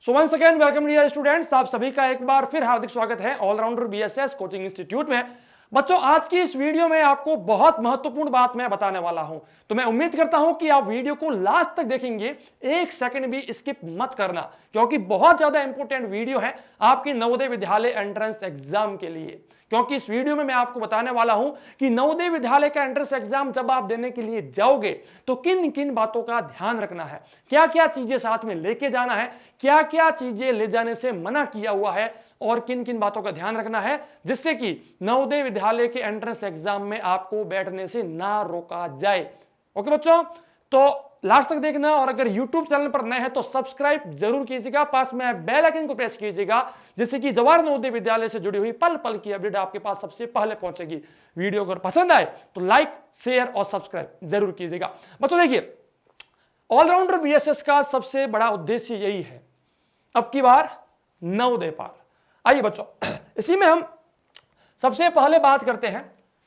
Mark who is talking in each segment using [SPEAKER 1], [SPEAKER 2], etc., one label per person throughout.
[SPEAKER 1] सो once again welcome dear students, आप सभी का एक बार फिर हार्दिक स्वागत है ऑलराउंडर बीएसएस कोचिंग इंस्टीट्यूट में। बच्चों, आज की इस वीडियो में आपको बहुत महत्वपूर्ण बात मैं बताने वाला हूं, तो मैं उम्मीद करता हूं कि आप वीडियो को लास्ट तक देखेंगे, एक सेकंड भी स्किप मत करना, क्योंकि बहुत ज्यादा इंपॉर्टेंट वीडियो है आपके नवोदय विद्यालय एंट्रेंस एग्जाम के लिए। क्योंकि इस वीडियो में मैं आपको बताने वाला हूं कि नवोदय विद्यालय का एंट्रेंस एग्जाम जब आप देने के लिए जाओगे तो किन किन बातों का ध्यान रखना है, क्या क्या चीजें साथ में लेके जाना है, क्या क्या चीजें ले जाने से मना किया हुआ है और किन किन बातों का ध्यान रखना है, जिससे कि नवोदय विद्यालय के एंट्रेंस एग्जाम में आपको बैठने से ना रोका जाए। ओके बच्चों, तो लास्ट तक देखना, और अगर YouTube चैनल पर नए हैं तो सब्सक्राइब जरूर कीजिएगा, पास में बेल आइकन को प्रेस कीजिएगा, जिससे कि जवाहर नवोदय विद्यालय से जुड़ी हुई पल पल की अपडेट आपके पास सबसे पहले पहुंचेगी। वीडियो अगर पसंद आए तो लाइक, शेयर और सब्सक्राइब जरूर कीजिएगा। बच्चों देखिए, ऑलराउंडर बीएसएस का सबसे बड़ा उद्देश्य यही है, अब की बार नवोदय पार। आइए बच्चों, इसी में हम सबसे पहले बात करते हैं,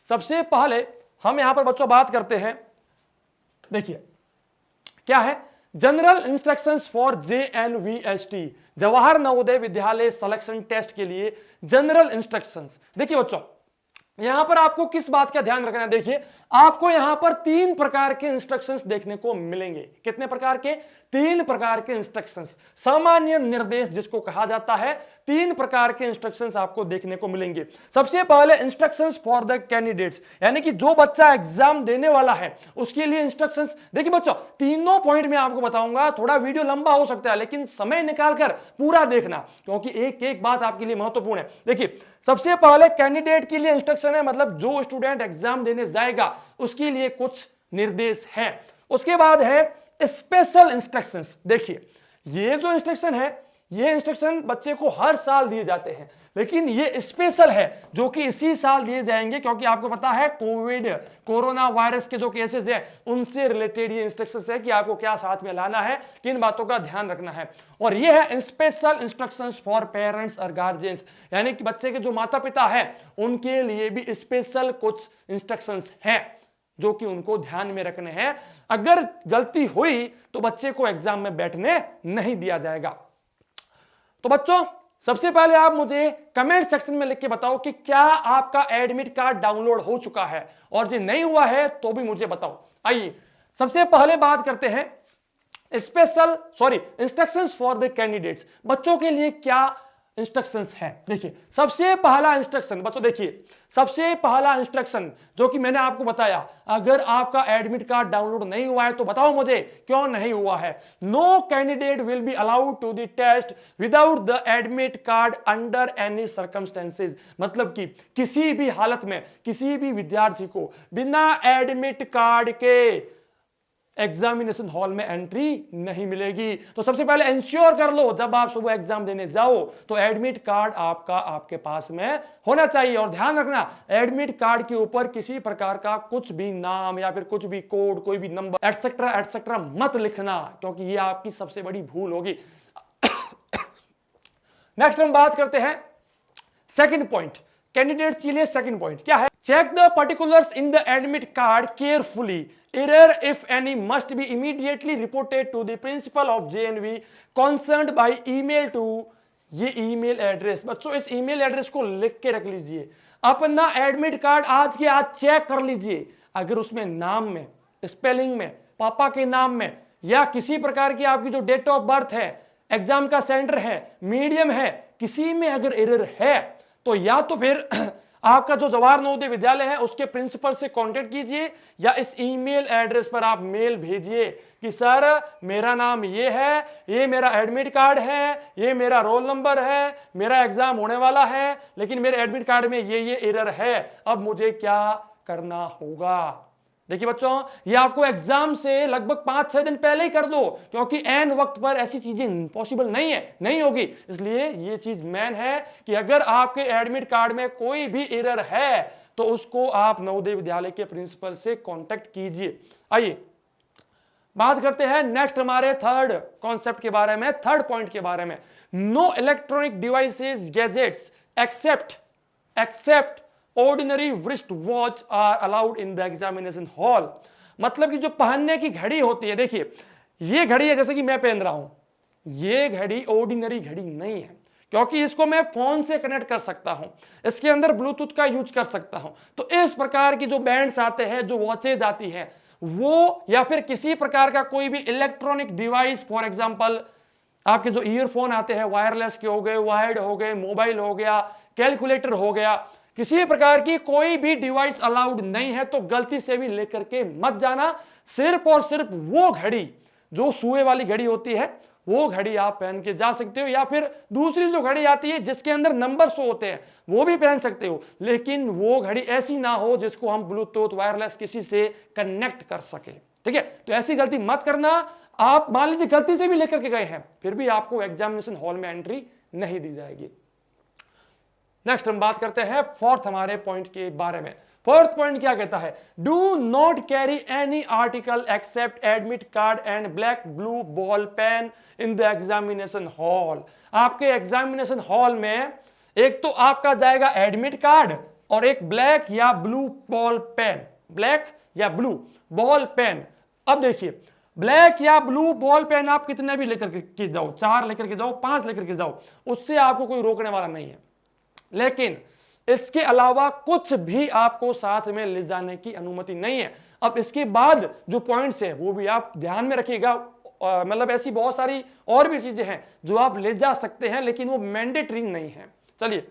[SPEAKER 1] सबसे पहले हम यहां पर बच्चों बात करते हैं, देखिए क्या है, general instructions for JNVST, Jawahar Navodaya Vidyalaya selection test के लिए जनरल इंस्ट्रक्शंस। देखिए बच्चों, यहां पर आपको किस बात का ध्यान रखना है, देखिए आपको यहां पर 3 प्रकार के इंस्ट्रक्शंस देखने को मिलेंगे। कितने प्रकार के? 3 प्रकार के इंस्ट्रक्शंस, सामान्य निर्देश जिसको कहा जाता है, 3 प्रकार के इंस्ट्रक्शंस आपको देखने को मिलेंगे। सबसे पहले इंस्ट्रक्शंस फॉर द कैंडिडेट्स, यानी कि जो बच्चा एग्जाम देने वाला है उसके लिए इंस्ट्रक्शंस। देखिए बच्चों, तीनों पॉइंट में आपको बताऊंगा, थोड़ा वीडियो लंबा हो सकता है लेकिन समय निकालकर पूरा देखना, क्योंकि एक एक बात आपके लिए महत्वपूर्ण है। देखिए सबसे पहले कैंडिडेट के लिए इंस्ट्रक्शन है, मतलब जो स्टूडेंट एग्जाम देने जाएगा उसके लिए कुछ निर्देश है। उसके बाद है स्पेशल इंस्ट्रक्शंस। देखिए ये जो इंस्ट्रक्शन है, ये इंस्ट्रक्शन बच्चे को हर साल दिए जाते हैं, लेकिन ये स्पेशल है जो कि इसी साल दिए जाएंगे, क्योंकि आपको पता है कोरोना वायरस के जो केसेस है उनसे रिलेटेड ये इंस्ट्रक्शंस है कि आपको क्या साथ में लाना है, किन बातों का ध्यान रखना है। और ये है स्पेशल इंस्ट्रक्शंस फॉर पेरेंट्स और गार्जियंस, यानी कि बच्चे के जो माता पिता है उनके लिए भी स्पेशल कुछ इंस्ट्रक्शंस हैं जो कि उनको ध्यान में रखने हैं। अगर गलती हुई तो बच्चे को एग्जाम में बैठने नहीं दिया जाएगा। तो बच्चों, सबसे पहले आप मुझे कमेंट सेक्शन में लिख के बताओ कि क्या आपका एडमिट कार्ड डाउनलोड हो चुका है, और जो नहीं हुआ है तो भी मुझे बताओ। आइए सबसे पहले बात करते हैं इंस्ट्रक्शंस फॉर द कैंडिडेट्स, बच्चों के लिए क्या इंस्ट्रक्शंस है। देखिए सबसे पहला इंस्ट्रक्शन बच्चों, देखिए सबसे पहला इंस्ट्रक्शन जो कि मैंने आपको बताया, अगर आपका एडमिट कार्ड डाउनलोड नहीं हुआ है तो बताओ मुझे क्यों नहीं हुआ है। No candidate will be allowed to the test without the admit card under any circumstances, मतलब कि किसी भी हालत में किसी भी विद्यार्थी को बिना एडमिट कार्ड के एग्जामिनेशन हॉल में एंट्री नहीं मिलेगी। तो सबसे पहले इंश्योर कर लो जब आप सुबह एग्जाम देने जाओ तो एडमिट कार्ड आपके पास में होना चाहिए। और ध्यान रखना, एडमिट कार्ड के ऊपर किसी प्रकार का कुछ भी नाम या फिर कुछ भी कोड, कोई भी नंबर एटसेट्रा एटसेट्रा मत लिखना, क्योंकि ये आपकी सबसे बड़ी भूल होगी। नेक्स्ट हम बात करते हैं सेकंड पॉइंट, कैंडिडेट्स के लिए सेकंड पॉइंट क्या है, check the particulars in the admit card carefully, error if any must be immediately reported to the principal of JNV concerned by email to ये ईमेल एड्रेस। बच्चों इस email address को लिख के रख लीजिए, अपना एडमिट कार्ड आज के आज चेक कर लीजिए। अगर उसमें नाम में, स्पेलिंग में, पापा के नाम में या किसी प्रकार की आपकी जो डेट ऑफ बर्थ है, एग्जाम का सेंटर है, मीडियम है, किसी में अगर एरर है तो या तो फिर आपका जो जवाहर नवोदय विद्यालय है उसके प्रिंसिपल से कांटेक्ट कीजिए, या इस ईमेल एड्रेस पर आप मेल भेजिए कि सर मेरा नाम ये है, ये मेरा एडमिट कार्ड है, ये मेरा रोल नंबर है, मेरा एग्जाम होने वाला है, लेकिन मेरे एडमिट कार्ड में ये एरर है, अब मुझे क्या करना होगा। देखिए बच्चों, ये आपको एग्जाम से लगभग 5-6 दिन पहले ही कर दो, क्योंकि एन वक्त पर ऐसी चीजें पॉसिबल नहीं है, नहीं होगी। इसलिए ये चीज मेन है कि अगर आपके एडमिट कार्ड में कोई भी एरर है तो उसको आप नवोदय विद्यालय के प्रिंसिपल से कांटेक्ट कीजिए। आइए बात करते हैं नेक्स्ट हमारे थर्ड कॉन्सेप्ट के बारे में, थर्ड पॉइंट के बारे में। No electronic devices gadgets except ordinary wrist watch are allowed in the examination hall, मतलब कि जो पहनने की घड़ी होती है, देखिए ये घड़ी है जैसे कि मैं पहन रहा हूं, ये घड़ी ऑर्डिनरी घड़ी नहीं है, क्योंकि इसको मैं फोन से कनेक्ट कर सकता हूं, इसके अंदर ब्लूटूथ का यूज कर सकता हूं। तो इस प्रकार की जो बैंड्स आते हैं, जो वॉचेज आती है, वो या फिर किसी प्रकार का कोई भी इलेक्ट्रॉनिक डिवाइस, फॉर एग्जांपल आपके जो ईयरफोन आते हैं, वायरलेस के हो गए, वायर्ड हो गए, मोबाइल हो गया, कैलकुलेटर हो गया, किसी प्रकार की कोई भी डिवाइस अलाउड नहीं है। तो गलती से भी लेकर के मत जाना। सिर्फ और सिर्फ वो घड़ी जो सुए वाली घड़ी होती है, वो घड़ी आप पहन के जा सकते हो, या फिर दूसरी जो घड़ी आती है जिसके अंदर नंबर शो होते हैं, वो भी पहन सकते हो। लेकिन वो घड़ी ऐसी ना हो जिसको हम ब्लूटूथ वायरलेस किसी से कनेक्ट कर सके, ठीक है। तो ऐसी गलती मत करना। आप मान लीजिए गलती से भी लेकर के गए हैं, फिर भी आपको एग्जामिनेशन हॉल में एंट्री नहीं दी जाएगी। नेक्स्ट हम बात करते हैं फोर्थ हमारे पॉइंट के बारे में। फोर्थ पॉइंट क्या कहता है? Do not carry any article except admit card and black blue ball pen in the examination hall. आपके एग्जामिनेशन हॉल में एक तो आपका जाएगा एडमिट कार्ड और एक ब्लैक या ब्लू बॉल पेन, ब्लैक या ब्लू बॉल पेन। अब देखिए, ब्लैक या ब्लू बॉल पेन आप कितने भी लेकर के जाओ, 4 लेकर के जाओ, 5 लेकर के जाओ, उससे आपको कोई रोकने वाला नहीं है। लेकिन इसके अलावा कुछ भी आपको साथ में ले जाने की अनुमति नहीं है। अब इसके बाद जो पॉइंट्स है वो भी आप ध्यान में रखिएगा। मतलब ऐसी बहुत सारी और भी चीजें हैं जो आप ले जा सकते हैं, लेकिन वो मैंडेटरी नहीं है। चलिए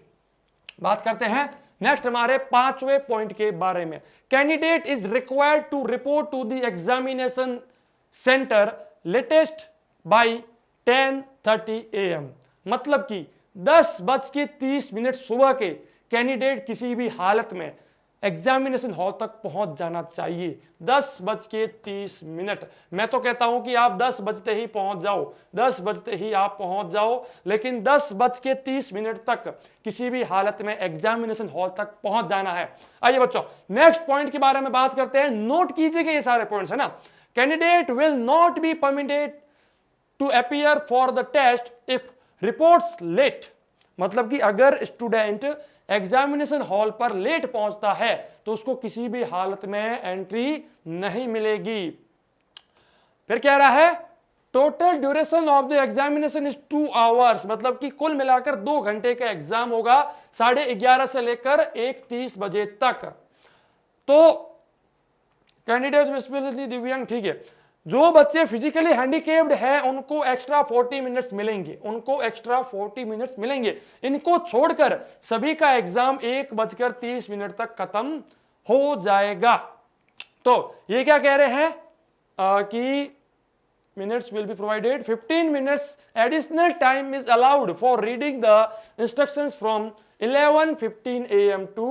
[SPEAKER 1] बात करते हैं नेक्स्ट हमारे 5वें पॉइंट के बारे में। Candidate is required to report to the examination centre latest by 10:30 AM। मतलब कि 10:30 सुबह के कैंडिडेट किसी भी हालत में एग्जामिनेशन हॉल तक पहुंच जाना चाहिए। 10:30। मैं तो कहता हूं कि आप 10 बजते ही पहुंच जाओ, 10 बजते ही आप पहुंच जाओ, लेकिन 10:30 तक किसी भी हालत में एग्जामिनेशन हॉल तक पहुंच जाना है। आइए बच्चों नेक्स्ट पॉइंट के बारे में बात करते हैं। नोट कीजिएगा ये सारे पॉइंट्स है ना। Candidate will not be permitted to appear for the test if reports late. मतलब कि अगर स्टूडेंट एग्जामिनेशन हॉल पर लेट पहुंचता है तो उसको किसी भी हालत में एंट्री नहीं मिलेगी। फिर कह रहा है total duration of the examination is 2 hours. मतलब कि कुल मिलाकर 2 घंटे का एग्जाम होगा, 11:30 से लेकर 1:30 बजे तक। तो कैंडिडेट्स स्पेशली दिव्यांग, ठीक है, जो बच्चे फिजिकली हैंडीकेप्ड हैं उनको एक्स्ट्रा 40 मिनट्स मिलेंगे, उनको एक्स्ट्रा 40 मिनट्स मिलेंगे। इनको छोड़कर सभी का एग्जाम 1:30 तक खत्म हो जाएगा। तो ये क्या कह रहे हैं कि minutes will be provided, 15 minutes additional time is allowed for reading the instructions from 11:15 AM to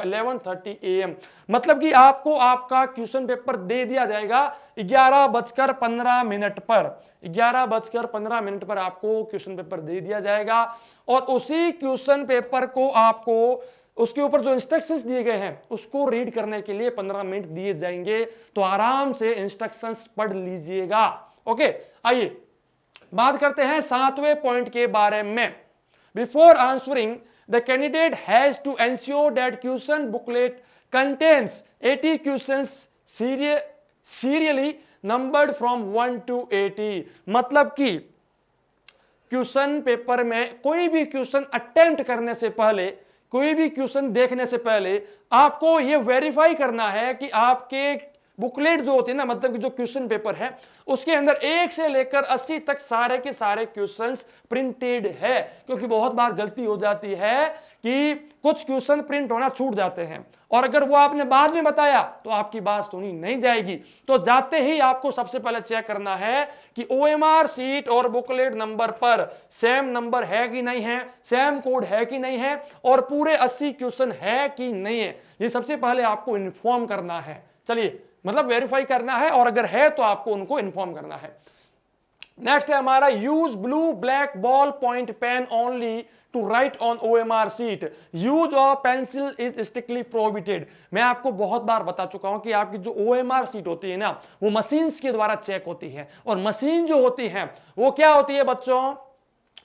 [SPEAKER 1] 11:30 AM। मतलब कि आपको आपका क्वेश्चन पेपर दे दिया जाएगा 11:15 पर। 11:15 पर आपको क्वेश्चन पेपर दे दिया जाएगा और उसी क्वेश्चन पेपर को आपको उसके ऊपर जो इंस्ट्रक्शंस दिए गए हैं उसको रीड करने के लिए 15 मिनट दिए जाएंगे। तो आराम से इंस्ट्रक्शंस पढ़ लीजिएगा। ओके, आइए बात करते हैं 7वें पॉइंट के बारे में। Before answering the candidate has to ensure that question booklet contains 80 questions serially numbered from 1 to 80। मतलब कि क्वेश्चन पेपर में कोई भी क्वेश्चन अटेम्प्ट करने से पहले, कोई भी क्वेश्चन देखने से पहले आपको यह वेरीफाई करना है कि आपके बुकलेट जो होती है ना, मतलब कि जो क्वेश्चन पेपर है उसके अंदर 1 से लेकर 80 तक सारे के सारे क्वेश्चंस प्रिंटेड है। क्योंकि बहुत बार गलती हो जाती है कि कुछ क्वेश्चन प्रिंट होना छूट जाते हैं और अगर वो आपने बाद में बताया तो आपकी बात सुनी नहीं जाएगी। तो जाते ही आपको सबसे पहले चेक करना है कि OMR सीट और बुकलेट नंबर पर सेम नंबर है कि नहीं है, सेम कोड है कि नहीं है और पूरे 80 क्वेश्चन है कि नहीं है। ये सबसे पहले आपको इन्फॉर्म करना है। चलिए, मतलब वेरीफाई करना है और अगर है तो आपको उनको इन्फॉर्म करना है। नेक्स्ट है हमारा use blue black ball point pen only to write on OMR sheet. Use of pencil is strictly prohibited. मैं आपको बहुत बार बता चुका हूं कि आपकी जो OMR सीट होती है ना, वो मशीन्स के द्वारा चेक होती है और मशीन जो होती है वो क्या होती है बच्चों,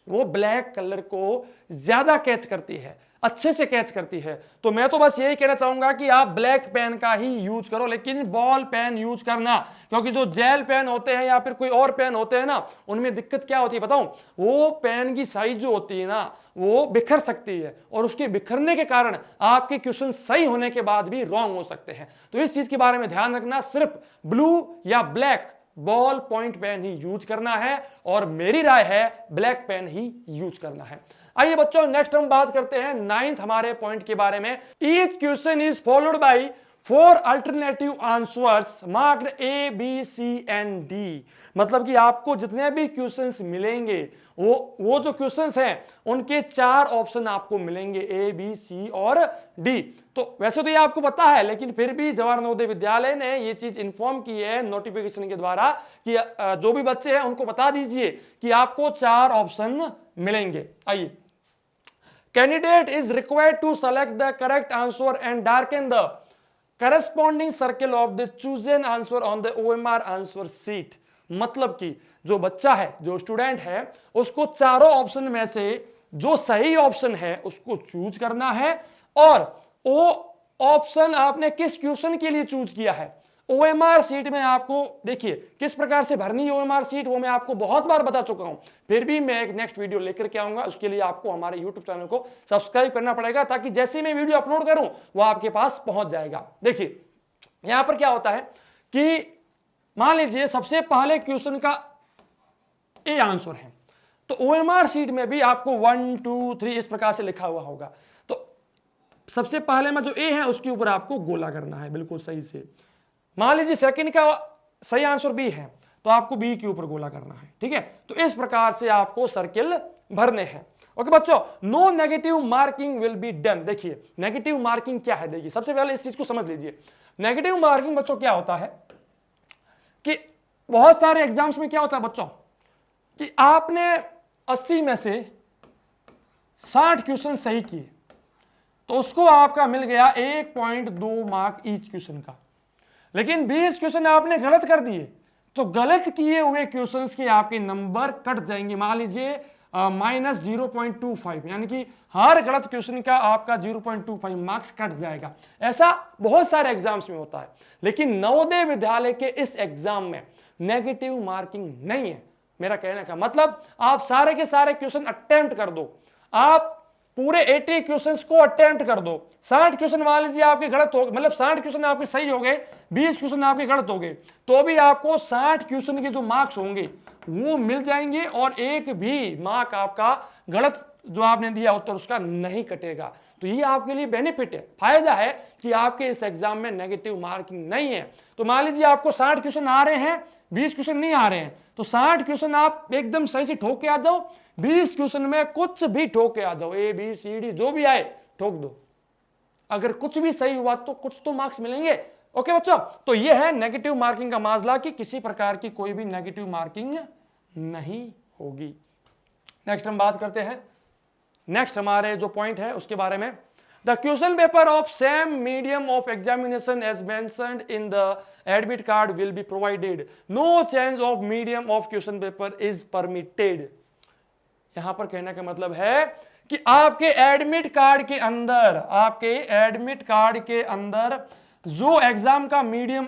[SPEAKER 1] वो ब्लैक कलर को ज्यादा कैच करती है। अच्छे से कैच करती है। तो मैं तो बस यही कहना चाहूंगा कि आप ब्लैक पेन का ही यूज करो, लेकिन बॉल पेन यूज करना, क्योंकि जो जेल पेन होते हैं या फिर कोई और पेन होते हैं ना, उनमें दिक्कत क्या होती है बताऊं, वो पेन की साइज जो होती है ना वो बिखर सकती है, और उसके बिखरने के कारण आपके क्वेश्चन सही होने के बाद भी रॉन्ग हो सकते हैं। तो इस चीज के बारे में ध्यान रखना, सिर्फ ब्लू या ब्लैक बॉल पॉइंट पेन ही यूज करना है, और मेरी राय है ब्लैक पेन ही यूज करना है। आइए बच्चों, नेक्स्ट हम बात करते हैं 9th हमारे पॉइंट के बारे में। Each question is followed by 4 alternative answers marked A, B, C and D। मतलब कि आपको जितने भी क्वेश्चंस मिलेंगे वो जो क्वेश्चंस हैं उनके 4 ऑप्शन आपको मिलेंगे, A, B, C और D। तो वैसे तो ये आपको पता है, लेकिन फिर भी जवाहर नवोदय विद्यालय ने ये चीज इन्फॉर्म की है नोटिफिकेशन के द्वारा कि जो भी बच्चे हैं उनको बता दीजिए कि आपको 4 ऑप्शन मिलेंगे। आइए, candidate is required to select the correct answer and darken the corresponding circle of the chosen answer on the OMR answer sheet। मतलब कि जो बच्चा है, जो स्टूडेंट है, उसको चारों ऑप्शन में से जो सही ऑप्शन है उसको चूज करना है, और वो ऑप्शन आपने किस क्वेश्चन के लिए चूज किया है। OMR सीट में आपको देखिए किस प्रकार से भरनी है OMR सीट, वो मैं आपको बहुत बार बता चुका हूं, फिर भी मैं एक नेक्स्ट वीडियो लेकर के आऊंगा। उसके लिए आपको हमारे YouTube चैनल को सब्सक्राइब करना पड़ेगा, ताकि जैसे मैं वीडियो अपलोड करूं वो आपके पास पहुंच जाएगा। देखिए यहां पर क्या होता है कि मान लीजिए सबसे पहले क्वेश्चन का ए आंसर है, तो OMR सीट में भी आपको 1 2 3 इस प्रकार से लिखा हुआ होगा। तो सबसे पहले में जो ए है उसके ऊपर आपको गोला करना है बिल्कुल सही से। मान लीजिए सेकंड का सही आंसर बी है, तो आपको बी के ऊपर गोला करना है, ठीक है। तो इस प्रकार से आपको सर्किल भरने हैं। ओके बच्चों, no negative marking will be done. देखिए नेगेटिव मार्किंग क्या है, देखिए सबसे पहले इस चीज को समझ लीजिए। नेगेटिव मार्किंग बच्चों क्या होता है कि बहुत सारे एग्जाम्स में क्या होता है बच्चों कि आपने 80 में से 60 क्वेश्चन सही किए, तो उसको आपका मिल गया 1.2 मार्क ईच क्वेश्चन का। लेकिन 20 क्वेश्चन आपने गलत कर दिए, तो गलत किए हुए क्वेश्चंस के आपके नंबर कट जाएंगे। मान लीजिए -0.25, यानी कि हर गलत क्वेश्चन का आपका 0.25 मार्क्स कट जाएगा। ऐसा बहुत सारे एग्जाम्स में होता है, लेकिन नवोदय विद्यालय के इस एग्जाम में नेगेटिव मार्किंग नहीं है। मेरा कहने का मतलब, आप सारे के सारे क्वेश्चन अटेम्प्ट कर दो, आप पूरे 80 क्वेश्चंस को अटेम्प्ट कर दो। 60 क्वेश्चन मान लीजिए आपके गलत हो, मतलब 60 क्वेश्चन आपके सही हो गए, 20 क्वेश्चन आपके गलत हो गए, तो भी आपको 60 क्वेश्चन के जो मार्क्स होंगे वो मिल जाएंगे, और एक भी मार्क आपका गलत जो आपने दिया उत्तर उसका नहीं कटेगा। तो ये आपके लिए बेनिफिट है, फायदा है कि आपके इस एग्जाम में नेगेटिव मार्किंग नहीं है। तो मान लीजिए आपको 60 क्वेश्चन आ रहे हैं, 20 क्वेश्चन नहीं आ रहे हैं, तो 60 क्वेश्चन आप एकदम सही से ठोक के आ जाओ, 20 क्वेश्चन में कुछ भी ठोक के आ जाओ, A B C D जो भी आए ठोक दो। अगर कुछ भी सही हुआ तो कुछ तो मार्क्स मिलेंगे। ओके बच्चों, तो ये है नेगेटिव मार्किंग का मामला कि किसी प्रकार की कोई भी नेगेटिव मार्किंग नहीं होगी। नेक्स्ट हम बात करते हैं, नेक्स्ट हमारे जो पॉइंट है उसके बारे में। The question paper of same medium of examination as mentioned in the admit card will be provided. No change of medium of question paper is permitted. यहां पर कहने का मतलब है कि आपके एडमिट कार्ड के अंदर, आपके एडमिट कार्ड के अंदर जो एग्जाम का मीडियम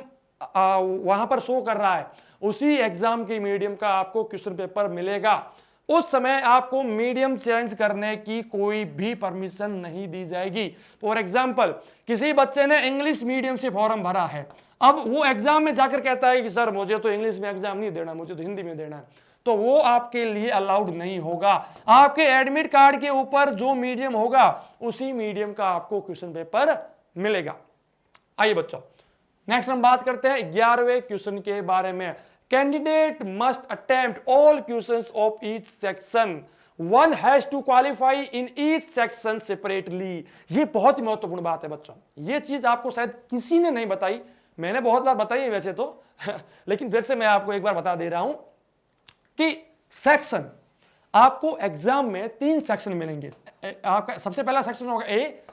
[SPEAKER 1] वहां पर शो कर रहा है, उसी एग्जाम के मीडियम का आपको क्वेश्चन पेपर मिलेगा। उस समय आपको मीडियम चेंज करने की कोई भी परमिशन नहीं दी जाएगी। फॉर एग्जाम्पल, किसी बच्चे ने इंग्लिश मीडियम से फॉर्म भरा है, अब वो एग्जाम में जाकर कहता है कि सर मुझे तो इंग्लिश में एग्जाम नहीं देना, मुझे तो हिंदी में देना है, तो वो आपके लिए अलाउड नहीं होगा। आपके एडमिट कार्ड के ऊपर जो मीडियम होगा उसी मीडियम का आपको क्वेश्चन पेपर मिलेगा। आइए बच्चों, नेक्स्ट हम बात करते हैं 11वें क्वेश्चन के बारे में। Candidate must attempt all questions of each section, one has to qualify in each section separately. ये बहुत ही महत्वपूर्ण बात है बच्चों, ये चीज आपको शायद किसी ने नहीं बताई, मैंने बहुत बार बताई है वैसे तो लेकिन फिर से मैं आपको एक बार बता दे रहा हूं कि सेक्शन, आपको एग्जाम में 3 सेक्शन मिलेंगे। आपका सबसे पहला सेक्शन होगा ए,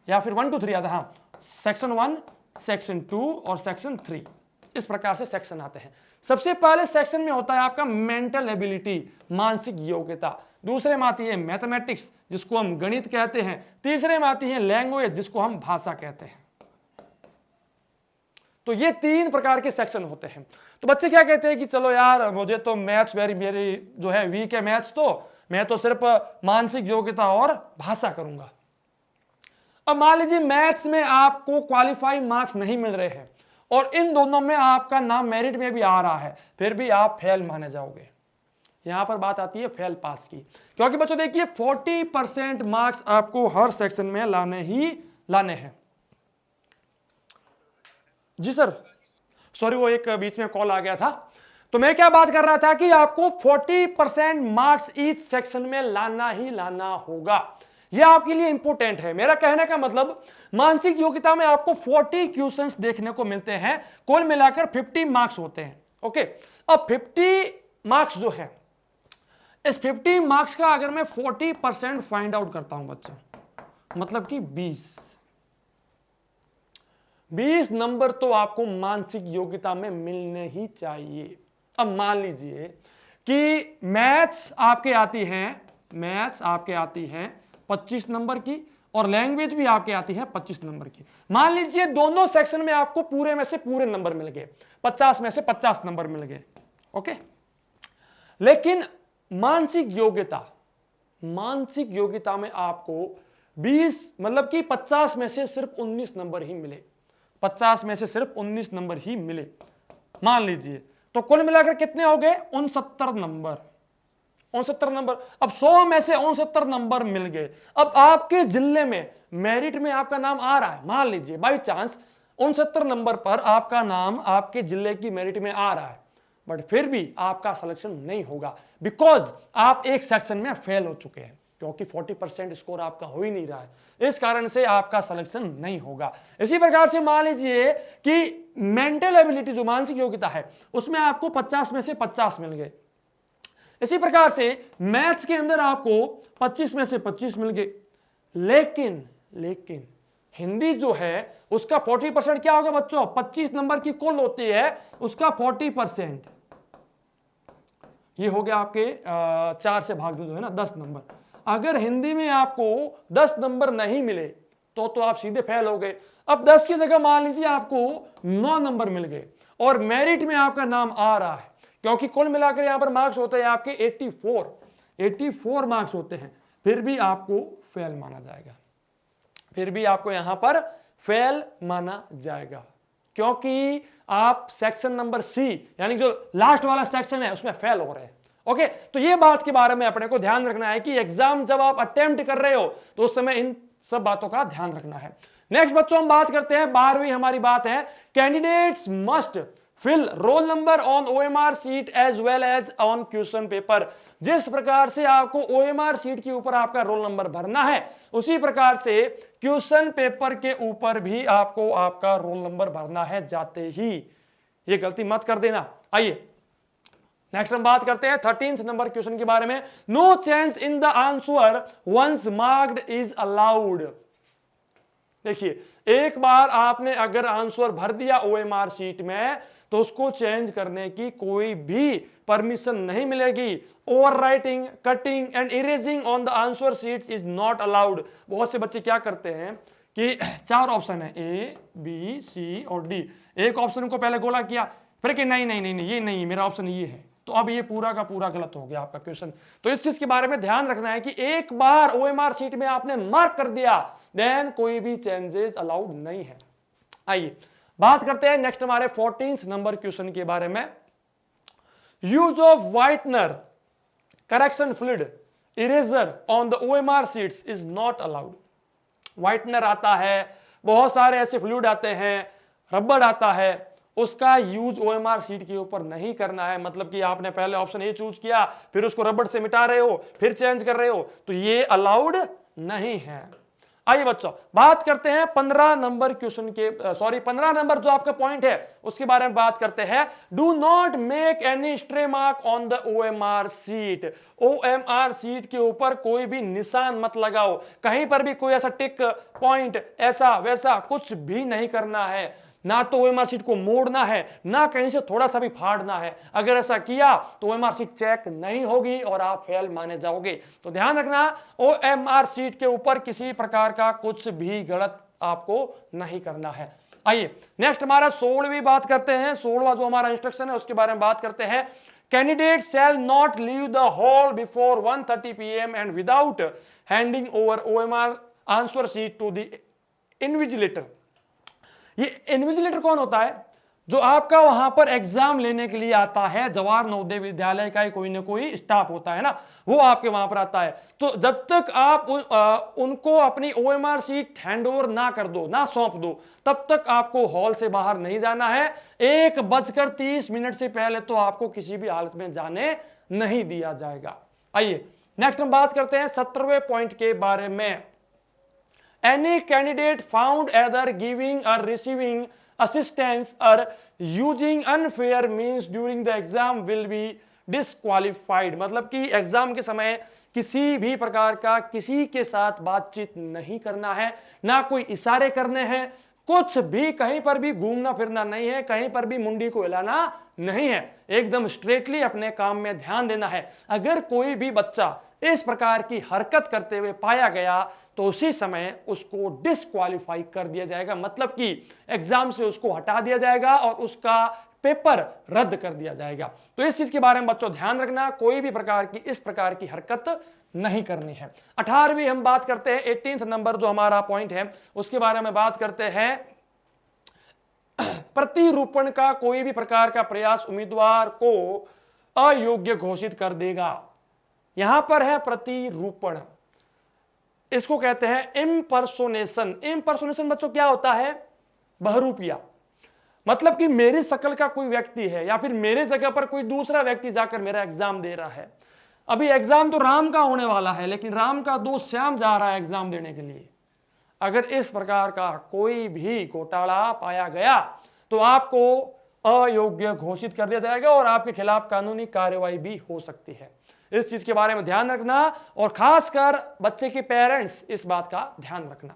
[SPEAKER 1] या फिर 1 2 3 आता है, हाँ, सेक्शन 1, सेक्शन 2 और सेक्शन 3, इस प्रकार से सेक्शन आते हैं। सबसे पहले सेक्शन में होता है आपका मेंटल एबिलिटी, मानसिक योग्यता। दूसरे में आती है मैथमेटिक्स जिसको हम गणित कहते हैं, तीसरे में आती है लैंग्वेज जिसको हम भाषा कहते हैं। तो ये 3 प्रकार के सेक्शन होते हैं। तो बच्चे क्या कहते हैं कि चलो यार मुझे तो मैथ्स मेरी जो है वीक है मैथ्स, तो मैं तो सिर्फ मानसिक योग्यता और भाषा करूंगा। अब मान लीजिए मैथ्स में आपको क्वालिफाइंग मार्क्स नहीं मिल रहे हैं और इन दोनों में आपका नाम मेरिट में भी आ रहा है, फिर भी आप फेल माने जाओगे। यहां पर बात आती है फेल पास की, क्योंकि बच्चों देखिए 40% मार्क्स आपको हर सेक्शन में लाने ही लाने हैं। जी सर, सॉरी वो एक बीच में कॉल आ गया था। तो मैं क्या बात कर रहा था कि आपको 40% मार्क्स ईच सेक्शन में लाना ही लाना होगा। यह आपके लिए इंपॉर्टेंट है। मेरा कहने का मतलब मानसिक योग्यता में आपको 40 क्वेश्चंस देखने को मिलते हैं, कुल मिलाकर 50 मार्क्स होते हैं। ओके, अब 50 मार्क्स जो है, इस 50 मार्क्स का अगर मैं 40% फाइंड आउट करता हूं बच्चों, मतलब कि 20 नंबर तो आपको मानसिक योग्यता में मिलने ही चाहिए। अब मान लीजिए कि मैथ्स आपके आती है 25 नंबर की और लैंग्वेज भी आपके आती है 25 नंबर की। मान लीजिए दोनों सेक्शन में आपको पूरे में से पूरे नंबर मिल गए, 50 में से 50 नंबर मिल गए। ओके, लेकिन मानसिक योग्यता में आपको 20 मतलब कि 50 में से सिर्फ 19 नंबर ही मिले, 50 में से सिर्फ 19 नंबर ही मिले मान लीजिए। तो कुल मिलाकर कितने हो गए? 69 नंबर। 69 नंबर। अब 100 में से 69 नंबर मिल गए। अब आपके जिले में मेरिट में आपका नाम आ रहा है, मान लीजिए बाई चांस 69 नंबर पर आपका नाम आपके जिले की मेरिट में आ रहा है, बट फिर भी आपका सिलेक्शन नहीं होगा, बिकॉज आप एक सेक्शन में फेल हो चुके हैं, क्योंकि 40% स्कोर आपका हो ही नहीं रहा है, इस कारण से आपका सिलेक्शन नहीं होगा। इसी प्रकार से मान लीजिए कि मेंटल एबिलिटी जो मानसिक योग्यता है उसमें आपको 50 में से 50 मिल गए। इसी प्रकार से मैथ्स के अंदर आपको 25 में से 25 मिल गए, लेकिन हिंदी जो है उसका 40% क्या होगा बच्चों? 25 नंबर की कुल होती है, उसका 40% ये हो गया आपके 4 से भाग दो है ना, 10 नंबर। अगर हिंदी में आपको 10 नंबर नहीं मिले तो आप सीधे फेल हो गए। अब 10 की जगह मान लीजिए आपको 9 नंबर मिल गए और मेरिट में आपका नाम आ रहा है, क्योंकि कुल मिलाकर यहां पर मार्क्स होते हैं आपके 84 मार्क्स होते हैं, फिर भी आपको फेल माना जाएगा, फिर भी आपको यहां पर फेल माना जाएगा, क्योंकि आप सेक्शन नंबर सी यानी जो लास्ट वाला सेक्शन है उसमें फेल हो रहे हैं। ओके, तो ये बात के बारे में अपने को ध्यान रखना है कि एग्जाम जब आप अटेम्प्ट कर रहे हो तो उस समय इन सब बातों का ध्यान रखना है। नेक्स्ट बच्चों हम बात करते हैं 12वीं हमारी बात है, candidates must fill roll number on OMR sheet as well as on question paper. जिस प्रकार से आपको OMR सीट के ऊपर आपका रोल नंबर भरना है, उसी प्रकार से क्वेश्चन पेपर के ऊपर भी आपको आपका रोल नंबर भरना है जाते ही, ये गलती मत कर देना। आइए नेक्स्ट हम बात करते हैं 13th नंबर क्वेश्चन के बारे में। No change in the answer once marked is allowed. देखिए, एक बार आपने अगर आंसर भर दिया OMR सीट में तो उसको चेंज करने की कोई भी परमिशन नहीं मिलेगी। Over writing, cutting and erasing on the answer sheet is not allowed. बहुत से बच्चे क्या करते हैं कि 4 ऑप्शन है A, B, C और D, एक ऑप्शन को पहले गोला किया, फिर कि नहीं ये नहीं, मेरा ऑप्शन ये है, तो अब ये पूरा का पूरा गलत हो गया आपका क्वेश्चन। तो इस चीज के बारे में ध्यान रखना है कि एक बार OMR सीट में आपने मार्क कर दिया देन कोई भी चेंजेस अलाउड नहीं है। आइए बात करते हैं नेक्स्ट हमारे 14th नंबर क्वेश्चन के बारे में। Use of whitener, correction fluid, eraser on the OMR seats is not allowed. Whitener आता है, बहुत सारे ऐसे फ्लूइड आते हैं, रबड़ आता है, उसका यूज OMR सीट के ऊपर नहीं करना है। मतलब कि आपने पहले ऑप्शन ए चूज किया, फिर उसको रबड़ से मिटा रहे हो, फिर चेंज कर रहे हो, तो ये अलाउड नहीं है। आइए बच्चों बात करते हैं 15 नंबर क्वेश्चन के 15 नंबर जो आपका पॉइंट है उसके बारे में बात करते हैं। Do not make any stray mark on the OMR seat. OMR seat के ऊपर कोई भी निशान मत लगाओ, कहीं पर भी कोई ऐसा टिक पॉइंट ऐसा वैसा कुछ भी नहीं करना है। ना तो ओएमआर शीट को मोड़ना है, ना कहीं से थोड़ा सा भी फाड़ना है। अगर ऐसा किया तो ओएमआर शीट चेक नहीं होगी और आप फेल माने जाओगे। तो ध्यान रखना, ओएमआर शीट के ऊपर किसी प्रकार का कुछ भी गलत आपको नहीं करना है। आइए नेक्स्ट हमारा 16वीं बात करते हैं। 16वां जो हमारा इंस्ट्रक्शन है उसके बारे में बात करते हैं। Candidate shall not leave the hall before 1:30 PM and without handing over OMR answer sheet to the invigilator. ये इन्विजिलेटर कौन होता है? जो आपका वहां पर एग्जाम लेने के लिए आता है। जवाहर नवोदय विद्यालय का कोई ना कोई स्टाफ होता है ना, वो आपके वहां पर आता है। तो जब तक आप उनको अपनी ओएमआर शीट हैंडओवर ना कर दो, ना सौंप दो, तब तक आपको हॉल से बाहर नहीं जाना है। 1:30 से पहले तो आपको किसी भी हालत में जाने नहीं दिया जाएगा। आइए नेक्स्ट हम बात करते हैं 17वें पॉइंट के बारे में। Any candidate found either giving और receiving assistance or using unfair means during the exam will be disqualified। मतलब कि एग्जाम के समय किसी भी प्रकार का किसी के साथ बातचीत नहीं करना है, ना कोई इशारे करने हैं, कुछ भी कहीं पर भी घूमना फिरना नहीं है, कहीं पर भी मुंडी को हिलाना नहीं है। एकदम स्ट्रेटली अपने काम में ध्यान देना है। अगर कोई भी बच्चा इस प्रकार की हरकत करते हुए पाया गया तो उसी समय उसको डिस्क्वालीफाई कर दिया जाएगा। मतलब कि एग्जाम से उसको हटा दिया जाएगा और उसका पेपर रद्द कर दिया जाएगा। तो इस चीज के बारे में बच्चों ध्यान रखना, कोई भी प्रकार की इस प्रकार की हरकत नहीं करनी है। 18वीं हम बात करते हैं, 18th नंबर जो हमारा पॉइंट है उसके बारे में बात करते हैं। प्रतिरूपण का कोई भी प्रकार का प्रयास उम्मीदवार को अयोग्य घोषित कर देगा। यहां पर है प्रतिरूपण, इसको कहते हैं इम्पर्सोनेशन। इम्पर्सोनेशन बच्चों क्या होता है? बहरूपिया। मतलब कि मेरी शक्ल का कोई व्यक्ति है या फिर मेरे जगह पर कोई दूसरा व्यक्ति जाकर मेरा एग्जाम दे रहा है। अभी एग्जाम तो राम का होने वाला है, लेकिन राम का दोस्त श्याम जा रहा है एग्जाम देने के लिए। अगर इस प्रकार का कोई भी घोटाला पाया गया तो आपको अयोग्य घोषित कर दिया जाएगा और आपके खिलाफ कानूनी कार्यवाही भी हो सकती है। इस चीज के बारे में ध्यान रखना और खासकर बच्चे के पेरेंट्स इस बात का ध्यान रखना।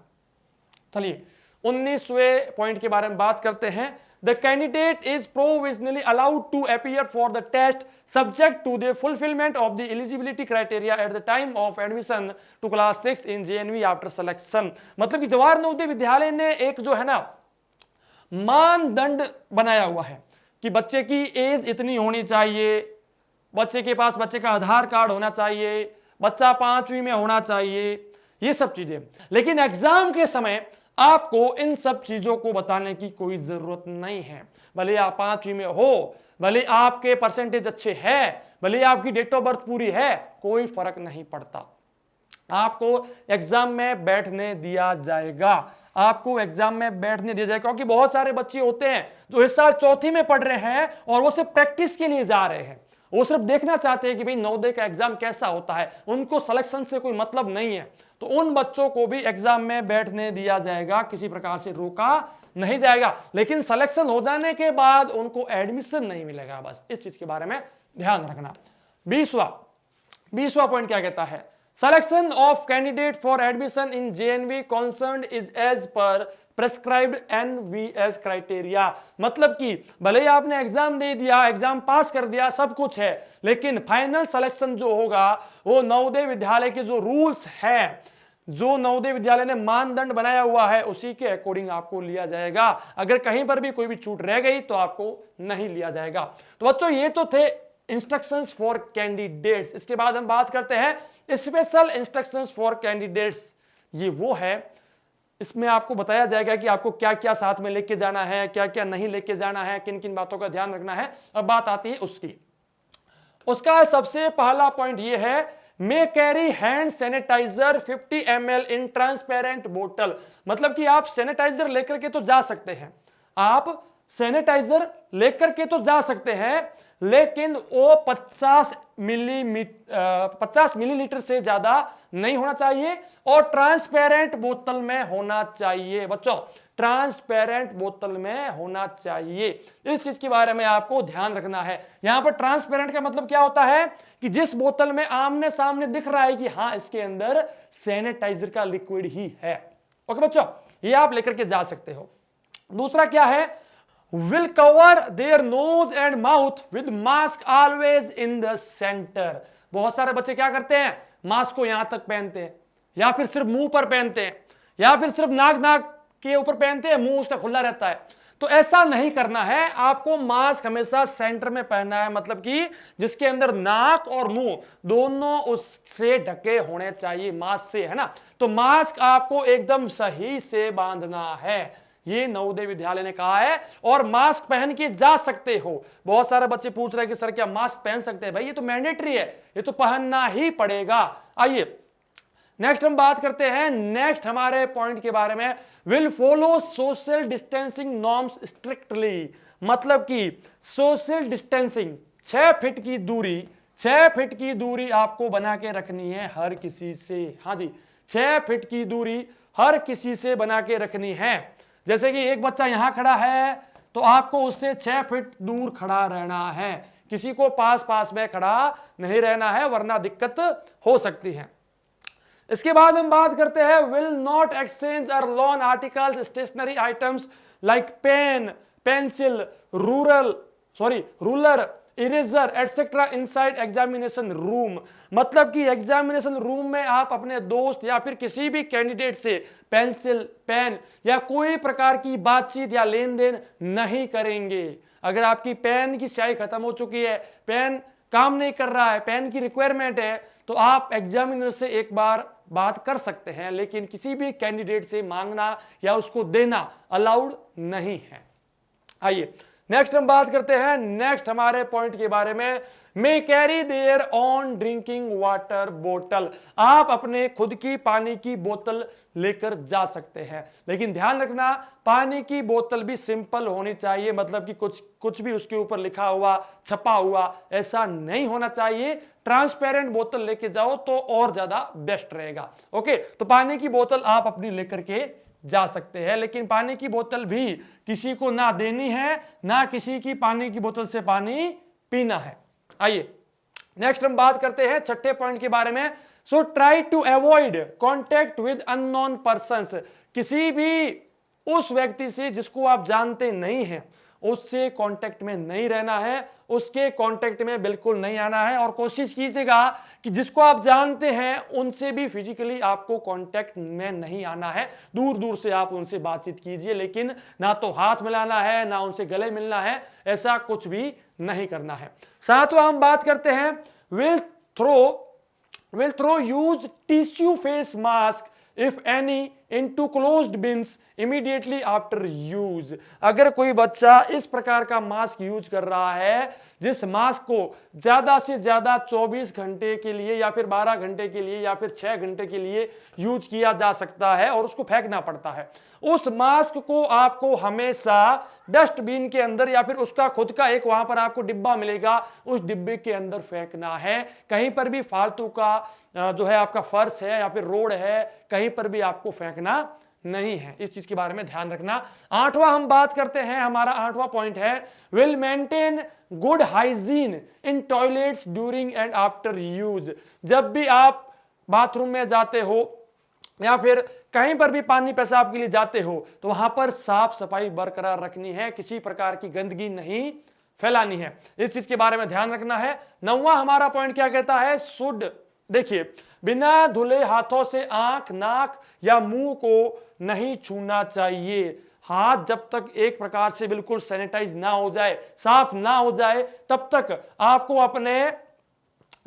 [SPEAKER 1] चलिए 19वें पॉइंट के बारे में बात करते हैं। The candidate is provisionally allowed to appear for the test subject to the fulfilment of the eligibility criteria at the time of admission to class 6 in JNV after selection. मतलब कि जवाहर नवोदय विद्यालय ने एक जो है ना मानदंड बनाया हुआ है कि बच्चे की एज इतनी होनी चाहिए, बच्चे के पास बच्चे का आधार कार्ड होना चाहिए, बच्चा 5वीं में होना चाहिए, ये सब चीजें। लेकिन एग्जाम के समय आपको इन सब चीजों को बताने की कोई जरूरत नहीं है। भले आप 5वीं में हो, भले आपके परसेंटेज अच्छे हैं, भले आपकी डेट ऑफ बर्थ पूरी है, कोई फर्क नहीं पड़ता। आपको एग्जाम में बैठने दिया जाएगा, आपको एग्जाम में बैठने दिया जाएगा। क्योंकि बहुत सारे बच्चे होते हैं जो इस साल 4थी में पढ़ रहे हैं और वो सिर्फ प्रैक्टिस के लिए जा रहे हैं, वो सिर्फ देखना चाहते हैं कि भाई नवोदय का एग्जाम कैसा होता है, उनको सिलेक्शन से कोई मतलब नहीं है। तो उन बच्चों को भी एग्जाम में बैठने दिया जाएगा, किसी प्रकार से रोका नहीं जाएगा। लेकिन सिलेक्शन हो जाने के बाद उनको एडमिशन नहीं मिलेगा। बस इस चीज के बारे में ध्यान रखना। 20वां पॉइंट क्या कहता है? Selection of candidate for admission in JNV concerned is as per prescribed NVS criteria। मतलब कि भले ही आपने एग्जाम दे दिया, एग्जाम पास कर दिया, सब कुछ है, लेकिन फाइनल सिलेक्शन जो होगा वो नवोदय विद्यालय के जो रूल्स हैं, जो नवोदय विद्यालय ने मानदंड बनाया हुआ है, उसी के अकॉर्डिंग आपको लिया जाएगा। अगर कहीं पर भी कोई भी छूट रह गई तो आपको नहीं लिया जाएगा। तो बच्चों ये तो थे इंस्ट्रक्शंस फॉर कैंडिडेट्स। इसके बाद हम बात करते हैं स्पेशल इंस्ट्रक्शंस फॉर कैंडिडेट्स। ये वो है, इसमें आपको बताया जाएगा कि आपको क्या क्या साथ में लेके जाना है, क्या क्या नहीं लेके जाना है, किन किन बातों का ध्यान रखना है। अब बात आती है उसका सबसे पहला पॉइंट ये है, may carry hand sanitiser 50 ml in transparent बोतल। मतलब कि आप सैनिटाइजर लेकर के तो जा सकते हैं, आप सैनिटाइजर लेकर के तो जा सकते हैं, लेकिन वो 50 मिलीलीटर से ज्यादा नहीं होना चाहिए और ट्रांसपेरेंट बोतल में होना चाहिए। बच्चों ट्रांसपेरेंट बोतल में होना चाहिए, इस चीज के बारे में आपको ध्यान रखना है। यहां पर ट्रांसपेरेंट का मतलब क्या होता है कि जिस बोतल में आमने सामने दिख रहा है कि हाँ इसके अंदर सैनिटाइजर का लिक्विड ही है। ओके बच्चों, ये आप लेकर के जा सकते हो। दूसरा क्या है, will cover their nose and mouth with mask always in the centre. बहुत सारे बच्चे क्या करते हैं, मास्क को यहां तक पहनते हैं, या फिर सिर्फ मुंह पर पहनते हैं, या फिर सिर्फ नाक के ऊपर पहनते हैं, मुंह उसका खुला रहता है। तो ऐसा नहीं करना है, आपको मास्क हमेशा सेंटर में पहनना है, मतलब कि जिसके अंदर नाक और मुंह दोनों उससे ढके होने चाहिए, मास्क से, है ना। तो मास्क आपको एकदम सही से बांधना है, ये नवोदय विद्यालय ने कहा है। और मास्क पहन के जा सकते हो। बहुत सारे बच्चे पूछ रहे हैं कि सर क्या मास्क पहन सकते हैं? भाई ये तो मैंडेटरी है, ये तो पहनना ही पड़ेगा। आइए नेक्स्ट हम बात करते हैं, नेक्स्ट हमारे पॉइंट के बारे में, will follow social distancing norms strictly. मतलब कि सोशल डिस्टेंसिंग 6 फीट की दूरी, 6 फीट की दूरी आपको बना के रखनी है हर किसी से। हाँ जी, 6 फीट की दूरी हर किसी से बना के रखनी है। जैसे कि एक बच्चा यहां खड़ा है तो आपको उससे 6 फीट दूर खड़ा रहना है, किसी को पास पास में खड़ा नहीं रहना है, वरना दिक्कत हो सकती है। इसके बाद हम बात करते हैं, will not exchange or loan articles stationery items like pen, pencil, ruler, eraser etcetera inside examination room. मतलब कि एग्जामिनेशन रूम में आप अपने दोस्त या फिर किसी भी कैंडिडेट से पेंसिल, पेन या कोई प्रकार की बातचीत या लेन देन नहीं करेंगे। अगर आपकी पेन की स्याही खत्म हो चुकी है, पेन काम नहीं कर रहा है, पेन की रिक्वायरमेंट है, तो आप एग्जामिनर से एक बार बात कर सकते हैं, लेकिन किसी भी कैंडिडेट से मांगना या उसको देना अलाउड नहीं है। आइए नेक्स्ट हम बात करते हैं, नेक्स्ट हमारे पॉइंट के बारे में, may carry their own drinking water बोतल। आप अपने खुद की पानी की बोतल लेकर जा सकते हैं, लेकिन ध्यान रखना पानी की बोतल भी सिंपल होनी चाहिए, मतलब कि कुछ भी उसके ऊपर लिखा हुआ, छपा हुआ ऐसा नहीं होना चाहिए। ट्रांसपेरेंट बोतल लेके जाओ तो और ज्यादा बेस्ट रहेगा। ओके, तो पानी की बोतल आप अपनी लेकर के जा सकते हैं, लेकिन पानी की बोतल भी किसी को ना देनी है, ना किसी की पानी की बोतल से पानी पीना है। आइए नेक्स्ट हम बात करते हैं छठे पॉइंट के बारे में, so try to avoid contact with unknown persons. किसी भी उस व्यक्ति से जिसको आप जानते नहीं हैं उससे कांटेक्ट में नहीं रहना है, उसके कांटेक्ट में बिल्कुल नहीं आना है, और कोशिश कीजिएगा कि जिसको आप जानते हैं उनसे भी फिजिकली आपको कांटेक्ट में नहीं आना है। दूर दूर से आप उनसे बातचीत कीजिए, लेकिन ना तो हाथ मिलाना है, ना उनसे गले मिलना है, ऐसा कुछ भी नहीं करना है। सातवां हम बात करते हैं, will throw use tissue face mask if any into closed bins immediately after use. अगर कोई बच्चा इस प्रकार का मास्क यूज कर रहा है, जिस मास्क को ज्यादा से ज्यादा 24 घंटे के लिए या फिर 12 घंटे के लिए या फिर 6 घंटे के लिए यूज किया जा सकता है और उसको फेंकना पड़ता है, उस मास्क को आपको हमेशा डस्टबिन के अंदर या फिर उसका खुद का एक वहां पर आपको डिब्बा मिलेगा, उस डिब्बे के अंदर फेंकना है। कहीं पर भी फालतू का जो है आपका फर्श है या फिर रोड है, कहीं पर भी आपको फेंकना नहीं है। इस चीज के बारे में ध्यान रखना। आठवां हम बात करते हैं, हमारा आठवां पॉइंट है, will maintain good hygiene in toilets during and after use. जब भी आप बाथरूम में जाते हो या फिर कहीं पर भी पानी पेशाब के लिए जाते हो तो वहां पर साफ सफाई बरकरार रखनी है, किसी प्रकार की गंदगी नहीं फैलानी है। इस चीज के बारे में ध्यान रखना है। नौवां हमारा पॉइंट क्या कहता है, शुड, देखिए बिना धुले हाथों से आंख, नाक या मुंह को नहीं छूना चाहिए। हाथ जब तक एक प्रकार से बिल्कुल सैनिटाइज ना हो जाए, साफ ना हो जाए, तब तक आपको अपने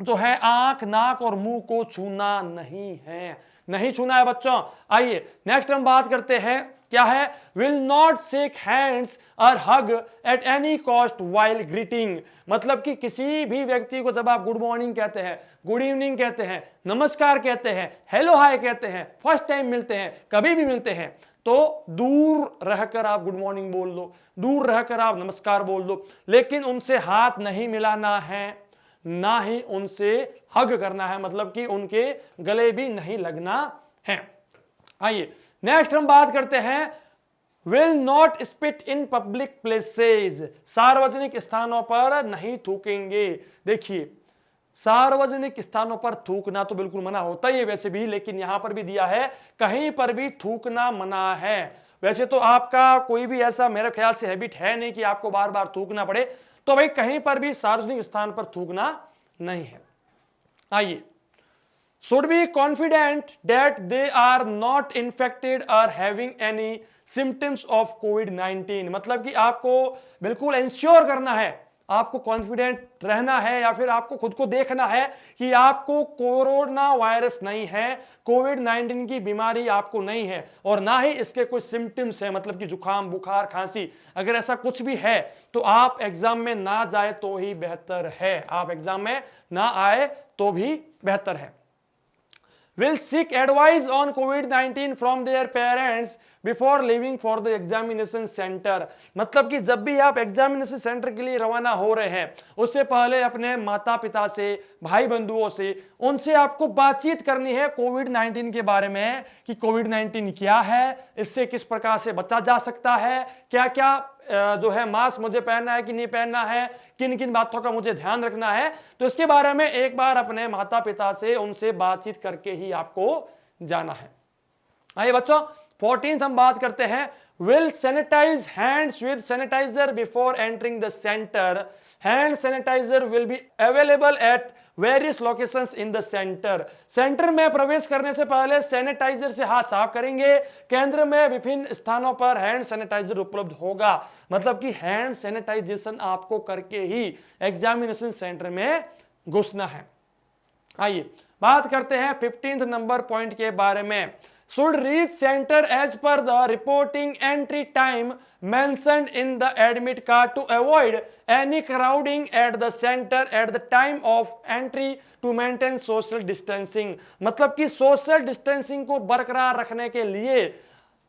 [SPEAKER 1] जो है आंख, नाक और मुंह को छूना नहीं है, नहीं छूना है बच्चों। आइए नेक्स्ट हम बात करते हैं, क्या है, विल नॉट शेक हैंड्स और hug at any cost while greeting. मतलब कि किसी भी व्यक्ति को जब आप गुड मॉर्निंग कहते हैं, गुड इवनिंग कहते हैं, नमस्कार कहते हैं, हेलो हाय कहते हैं, फर्स्ट टाइम मिलते हैं, कभी भी मिलते हैं, तो दूर रहकर आप गुड मॉर्निंग बोल दो, दूर रहकर आप नमस्कार बोल दो, लेकिन उनसे हाथ नहीं मिलाना है, ना ही उनसे हग करना है, मतलब कि उनके गले भी नहीं लगना है। आइए नेक्स्ट हम बात करते हैं, will not spit in public places. सार्वजनिक स्थानों पर नहीं थूकेंगे। देखिए सार्वजनिक स्थानों पर थूकना तो बिल्कुल मना होता ही है वैसे भी, लेकिन यहां पर भी दिया है कहीं पर भी थूकना मना है। वैसे तो आपका कोई भी ऐसा मेरे ख्याल से हैबिट है नहीं कि आपको बार बार थूकना पड़े, तो भाई कहीं पर भी सार्वजनिक स्थान पर थूकना नहीं है। आइए, should be confident that they are not infected or having any symptoms of COVID-19। मतलब कि आपको बिल्कुल इंश्योर करना है, आपको कॉन्फिडेंट रहना है, या फिर आपको खुद को देखना है कि आपको कोरोना वायरस नहीं है, कोविड-19 की बीमारी आपको नहीं है, और ना ही इसके कुछ सिम्टम्स है, मतलब कि जुकाम, बुखार, खांसी। अगर ऐसा कुछ भी है तो आप एग्जाम में ना जाए तो ही बेहतर है, आप एग्जाम में ना आए तो भी बेहतर है। will seek advice on COVID-19 from their parents before leaving for the examination center। मतलब कि जब भी आप एग्जामिनेशन सेंटर के लिए रवाना हो रहे हैं, उससे पहले अपने माता पिता से, भाई बंधुओं से, उनसे आपको बातचीत करनी है कोविड-19 के बारे में कि कोविड-19 क्या है, इससे किस प्रकार से बचा जा सकता है, क्या क्या जो है मास्क मुझे पहनना है कि नहीं पहनना है, किन किन बातों का मुझे ध्यान रखना है। तो इसके बारे में एक बार अपने माता पिता से, उनसे बातचीत करके ही आपको जाना है। आइए बच्चों, 14th हम बात करते हैं, will sanitize hands with sanitizer before entering the center। hand sanitizer will be available at various locations in the centre. Centre में प्रवेश करने से पहले सैनिटाइजर से हाथ साफ करेंगे। केंद्र में विभिन्न स्थानों पर हैंड सैनिटाइजर उपलब्ध होगा। मतलब कि हैंड सैनिटाइजेशन आपको करके ही एग्जामिनेशन सेंटर में घुसना है। आइए बात करते हैं 15th नंबर पॉइंट के बारे में। should reach center as per the reporting entry time mentioned in the admit card to avoid any crowding at the center at the time of entry to maintain social distancing। मतलब कि social distancing को बरकरार रखने के लिए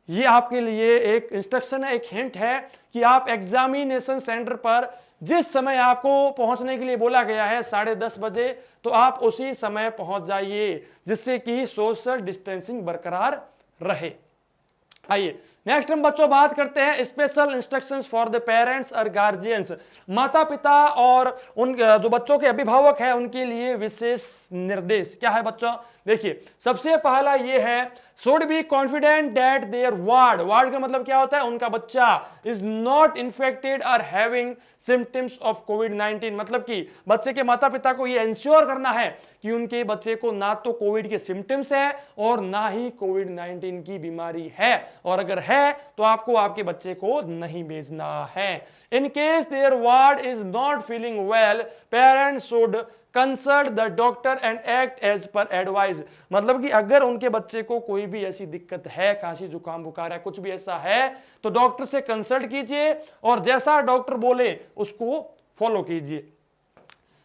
[SPEAKER 1] ये आपके लिए एक इंस्ट्रक्शन है, एक हिंट है कि आप एग्जामिनेशन सेंटर पर जिस समय आपको पहुंचने के लिए बोला गया है 10:30 बजे, तो आप उसी समय पहुंच जाइए, जिससे कि सोशल डिस्टेंसिंग बरकरार रहे। आइए नेक्स्ट हम बच्चों बात करते हैं special instructions for the parents और गार्जियंस। माता पिता और उन जो बच्चों के अभिभावक हैं उनके लिए विशेष निर्देश क्या है बच्चों? देखिए सबसे पहला ये है, should be confident that their ward का मतलब क्या होता है? उनका बच्चा is not infected or having symptoms of कोविड-19। मतलब कि बच्चे के माता पिता को ये इंश्योर करना है कि उनके बच्चे को ना तो कोविड के सिम्टम्स है और ना ही कोविड-19 की बीमारी है, और अगर है तो आपको आपके बच्चे को नहीं भेजना है। In case their ward is not feeling well, parents should consult the doctor and act as per advice. मतलब कि अगर उनके बच्चे को कोई भी ऐसी दिक्कत है, खांसी जुकाम बुखार है, कुछ भी ऐसा है, तो डॉक्टर से कंसल्ट कीजिए और जैसा डॉक्टर बोले उसको फॉलो कीजिए।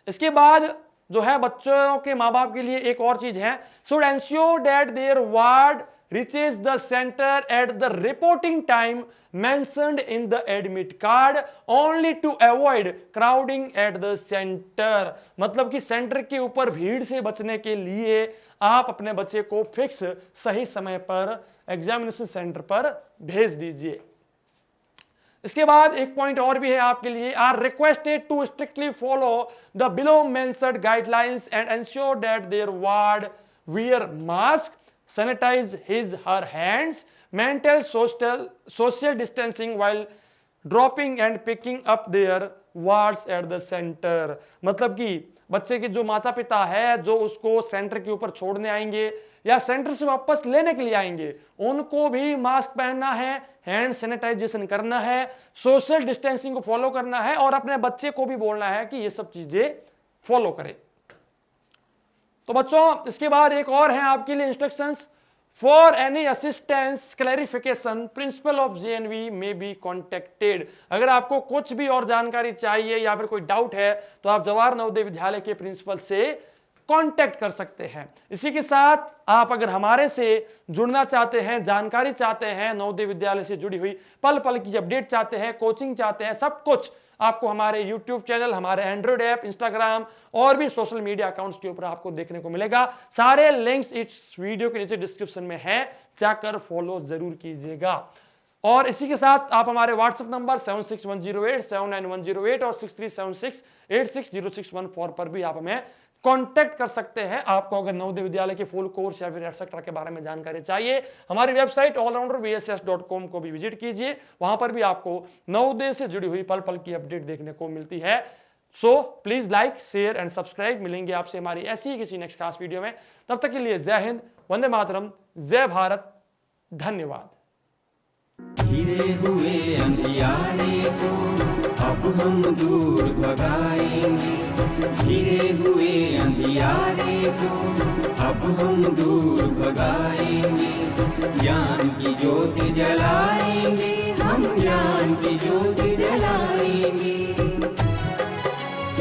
[SPEAKER 1] इसके बाद जो है बच्चों के माँ बाप के लिए एक और चीज है, should ensure that their ward reaches the center at the reporting time mentioned in the admit card only to avoid crowding at the center। मतलब कि सेंटर के ऊपर भीड़ से बचने के लिए आप अपने बच्चे को फिक्स सही समय पर एग्जामिनेशन सेंटर पर भेज दीजिए। इसके बाद एक पॉइंट और भी है आपके लिए, are requested to strictly follow the below mentioned guidelines and ensure that their ward wear mask, sanitize his her hands, maintain social distancing while dropping and picking up their wards at the center। मतलब कि बच्चे के जो माता पिता है जो उसको सेंटर के ऊपर छोड़ने आएंगे या सेंटर से वापस लेने के लिए आएंगे, उनको भी मास्क पहनना है, हैंड सैनिटाइजेशन करना है, सोशल डिस्टेंसिंग को फॉलो करना है और अपने बच्चे को भी बोलना है कि ये सब चीजें फॉलो करें। तो बच्चों इसके बाद एक और है आपके लिए instructions, for any assistance clarification principle of JNV में बी कॉन्टेक्टेड। अगर आपको कुछ भी और जानकारी चाहिए या फिर कोई डाउट है तो आप जवाहर नवोदय विद्यालय के प्रिंसिपल से कांटेक्ट कर सकते हैं। इसी के साथ आप अगर हमारे से जुड़ना चाहते हैं, जानकारी चाहते हैं, नवोदय विद्यालय से जुड़ी हुई पल पल की अपडेट चाहते हैं, कोचिंग चाहते हैं, सब कुछ आपको हमारे YouTube चैनल, हमारे एंड्रॉइड ऐप, इंस्टाग्राम और भी सोशल मीडिया अकाउंट्स के ऊपर आपको देखने को मिलेगा। सारे लिंक्स इस वीडियो के नीचे डिस्क्रिप्शन में है, जाकर फॉलो जरूर कीजिएगा। और इसी के साथ आप हमारे व्हाट्सएप नंबर 76108 79108 और 6376 860614 पर भी आप हमें कांटेक्ट कर सकते हैं। आपको अगर नवोदय विद्यालय के फुल कोर्स या फिर एटसेट्रा के बारे में जानकारी चाहिए, हमारी वेबसाइट allrounderbss.com को भी विजिट कीजिए। वहां पर भी आपको नवोदय से जुड़ी हुई पल पल की अपडेट देखने को मिलती है। So please like, share and subscribe. मिलेंगे आपसे हमारी ऐसी ही किसी नेक्स्ट खास वीडियो में। तब तक के लिए जय हिंद, वंदे मातरम, जय भारत, धन्यवाद।
[SPEAKER 2] घिरे हुए अंधियारे को अब हम दूर भगाएंगे, घिरे हुए अंधियारे को अब हम दूर भगाएंगे। ज्ञान की ज्योति जलाएंगे, हम ज्ञान की ज्योति जलाएंगे।